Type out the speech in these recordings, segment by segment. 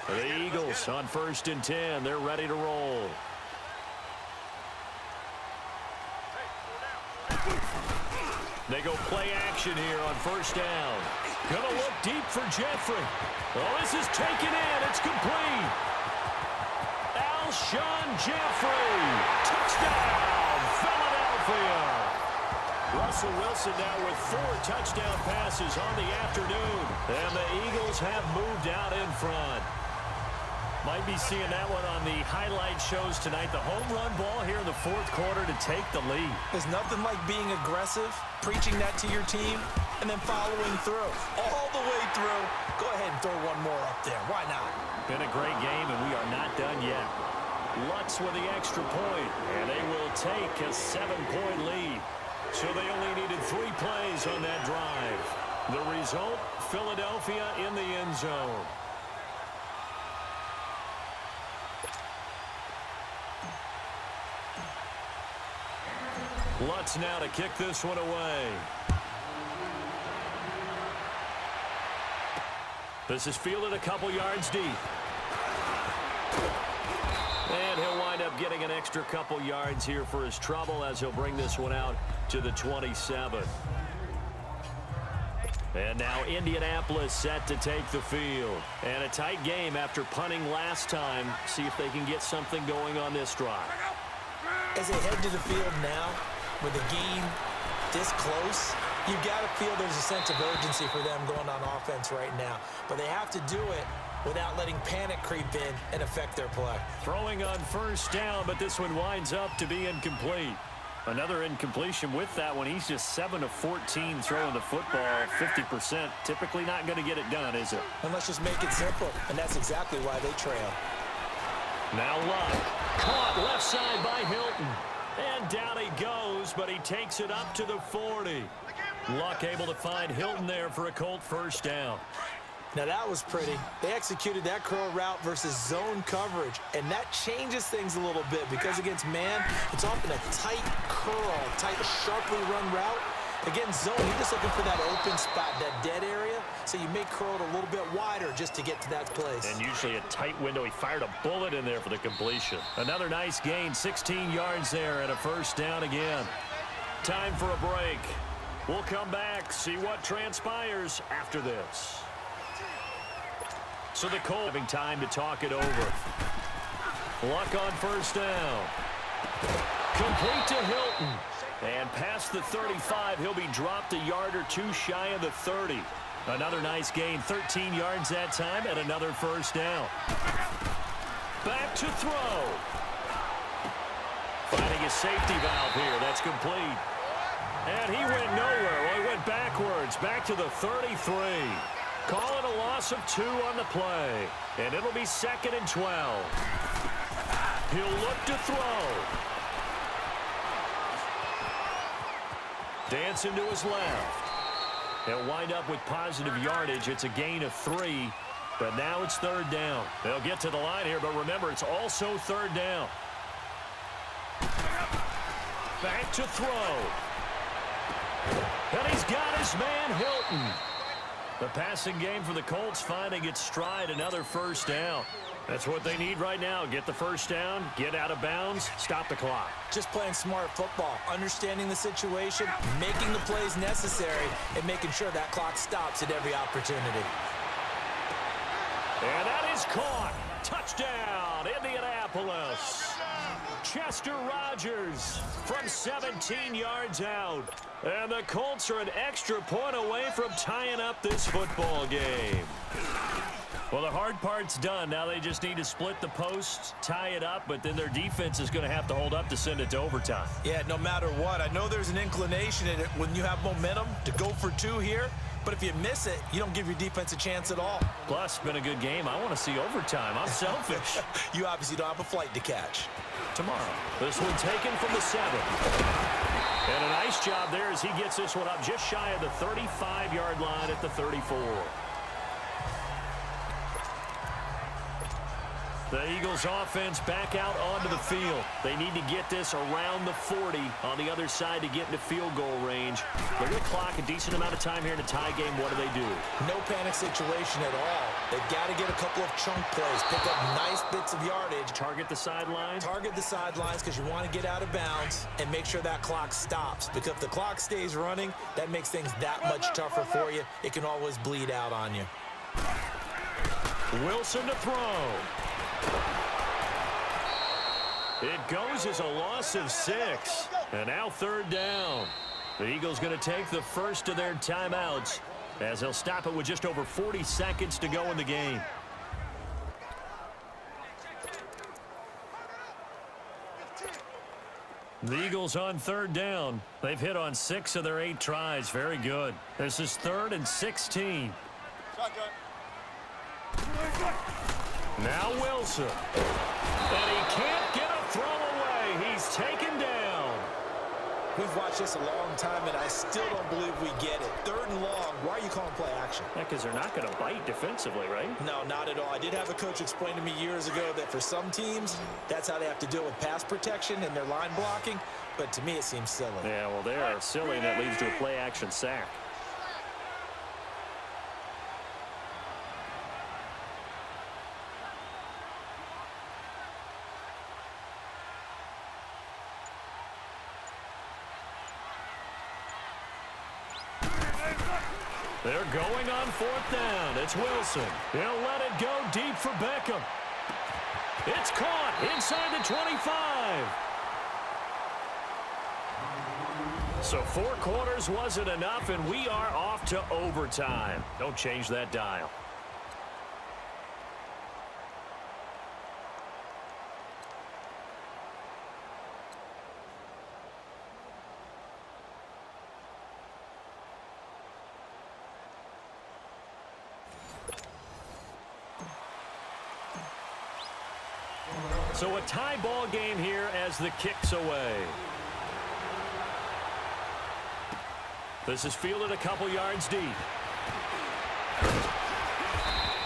The Eagles on 1st and 10. They're ready to roll. They go play action here on 1st down. Gonna look deep for Jeffrey. Oh, this is taken in. It's complete. Alshon Jeffrey. Touchdown, Philadelphia. Russell Wilson now with 4 touchdown passes on the afternoon. And the Eagles have moved out in front. Might be seeing that one on the highlight shows tonight. The home run ball here in the 4th quarter to take the lead. There's nothing like being aggressive, preaching that to your team, and then following through. All the way through. Go ahead and throw one more up there. Why not? Been a great game, and we are not done yet. Lutz with the extra point, and they will take a 7-point lead. So they only needed 3 plays on that drive. The result, Philadelphia in the end zone. Lutz now to kick this one away. This is fielded a couple yards deep. And he'll wind up getting an extra couple yards here for his trouble as he'll bring this one out to the 27. And now Indianapolis set to take the field. And a tight game after punting last time. See if they can get something going on this drive. As they head to the field now, with the game this close, you got to feel there's a sense of urgency for them going on offense right now. But they have to do it without letting panic creep in and affect their play. Throwing on 1st down, but this one winds up to be incomplete. Another incompletion with that one. He's just 7 of 14 throwing the football, 50%. Typically not going to get it done, is it? And let's just make it simple, and that's exactly why they trail. Now Luck, caught left side by Hilton. And down he goes, but he takes it up to the 40. Luck able to find Hilton there for a Colt 1st down. Now that was pretty. They executed that curl route versus zone coverage, and that changes things a little bit because against man, it's often a tight curl, tight, sharply run route. Against zone, you're just looking for that open spot, that dead area, so you may curl it a little bit wider just to get to that place. And usually a tight window. He fired a bullet in there for the completion. Another nice gain, 16 yards there and a 1st down again. Time for a break. We'll come back, see what transpires after this. So the Colts having time to talk it over. Luck on 1st down. Complete to Hilton. And past the 35, he'll be dropped a yard or 2 shy of the 30. Another nice gain, 13 yards that time, and another 1st down. Back to throw. Finding a safety valve here. That's complete. And he went nowhere. Well, he went backwards, back to the 33. Calling a loss of 2 on the play. And it'll be 2nd and 12. He'll look to throw. Dancing to his left. He'll wind up with positive yardage. It's a gain of 3, but now it's 3rd down. They'll get to the line here, but remember, it's also 3rd down. Back to throw. And he's got his man, Hilton. The passing game for the Colts finding its stride, another 1st down. That's what they need right now. Get the 1st down, get out of bounds, stop the clock. Just playing smart football, understanding the situation, making the plays necessary, and making sure that clock stops at every opportunity. And that is caught. Touchdown, Indianapolis. Chester Rogers from 17 yards out. And the Colts are an extra point away from tying up this football game. Well, the hard part's done. Now they just need to split the posts, tie it up, but then their defense is going to have to hold up to send it to overtime. Yeah, no matter what. I know there's an inclination in it when you have momentum to go for 2 here, but if you miss it, you don't give your defense a chance at all. Plus, it's been a good game. I want to see overtime. I'm selfish. You obviously don't have a flight to catch. Tomorrow, this one taken from the 7. And a nice job there as he gets this one up just shy of the 35-yard line at the 34. The Eagles offense back out onto the field. They need to get this around the 40 on the other side to get into field goal range. They're going to clock a decent amount of time here in a tie game. What do? No panic situation at all. They've got to get a couple of chunk plays, pick up nice bits of yardage. Target the sideline. Target the sidelines because you want to get out of bounds and make sure that clock stops. Because if the clock stays running, that makes things that much tougher for you. It can always bleed out on you. Wilson to throw. It goes as a loss of 6. And now 3rd down. The Eagles going to take the first of their timeouts as they'll stop it with just over 40 seconds to go in the game. The Eagles on 3rd down. They've hit on 6 of their 8 tries. Very good. This is 3rd and 16. Now Wilson. And he can't get a throw away. He's taken down. We've watched this a long time, and I still don't believe we get it. 3rd and long. Why are you calling play action? Yeah, because they're not going to bite defensively, right? No, not at all. I did have a coach explain to me years ago that for some teams, that's how they have to deal with pass protection and their line blocking. But to me, it seems silly. Yeah, well, they are silly, and that leads to a play action sack. They're going on 4th down. It's Wilson. He'll let it go deep for Beckham. It's caught inside the 25. So 4 quarters wasn't enough, and we are off to overtime. Don't change that dial. So a tie ball game here as the kick's away. This is fielded a couple yards deep.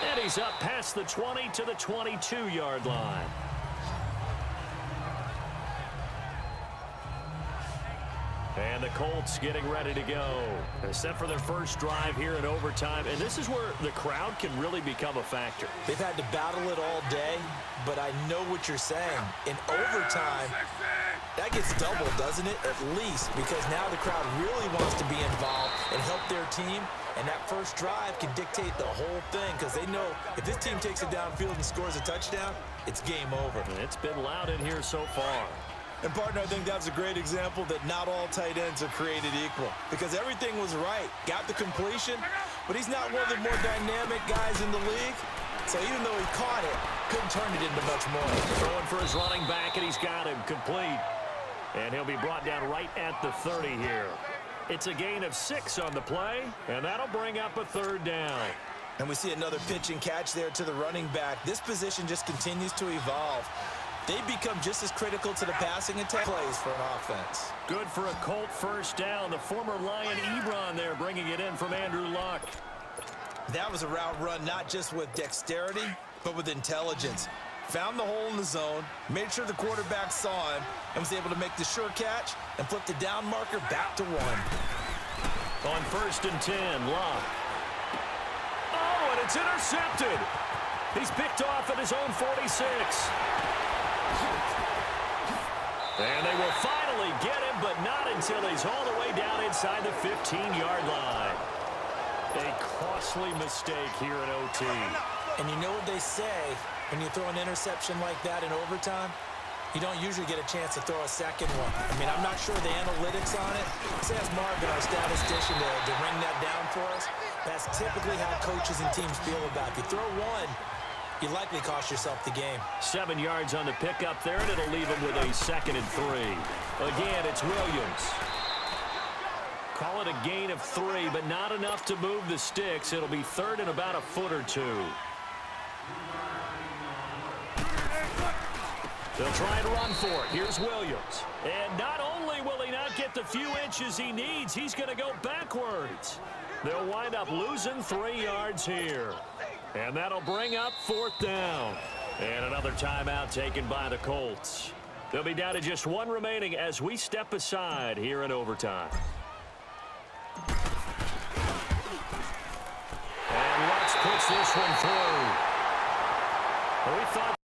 And he's up past the 20 to the 22-yard line. And the Colts getting ready to go. They're set for their first drive here in overtime. And this is where the crowd can really become a factor. They've had to battle it all day, but I know what you're saying. In overtime, that gets doubled, doesn't it? At least, because now the crowd really wants to be involved and help their team. And that first drive can dictate the whole thing because they know if this team takes it downfield and scores a touchdown, it's game over. And it's been loud in here so far. And, partner, I think that's a great example that not all tight ends are created equal because everything was right. Got the completion, but he's not one of the more dynamic guys in the league. So even though he caught it, couldn't turn it into much more. Throwing for his running back, and he's got him complete. And he'll be brought down right at the 30 here. It's a gain of 6 on the play, and that'll bring up a 3rd down. And we see another pitch and catch there to the running back. This position just continues to evolve. They become just as critical to the passing attack plays for an offense. Good for a Colt first down. The former Lion Ebron there bringing it in from Andrew Luck. That was a route run not just with dexterity, but with intelligence. Found the hole in the zone, made sure the quarterback saw him, and was able to make the sure catch and flip the down marker back to 1. On 1st and 10, Luck. Oh, and it's intercepted. He's picked off at his own 46. And they will finally get him, but not until he's all the way down inside the 15-yard line. A costly mistake here in OT. And you know what they say, when you throw an interception like that in overtime, you don't usually get a chance to throw a second one. I mean, I'm not sure the analytics on it. Let's ask Marvin, our statistician, to ring that down for us. That's typically how coaches and teams feel about it. If you throw one, you likely cost yourself the game. 7 yards on the pickup there, and it'll leave him with a 2nd and 3. Again, it's Williams. Call it a gain of 3, but not enough to move the sticks. It'll be 3rd and about a foot or 2. They'll try and run for it. Here's Williams. And not only will he not get the few inches he needs, he's going to go backwards. They'll wind up losing 3 yards here. And that'll bring up 4th down. And another timeout taken by the Colts. They'll be down to just 1 remaining as we step aside here in overtime. And Luck's puts this one through. Well, we thought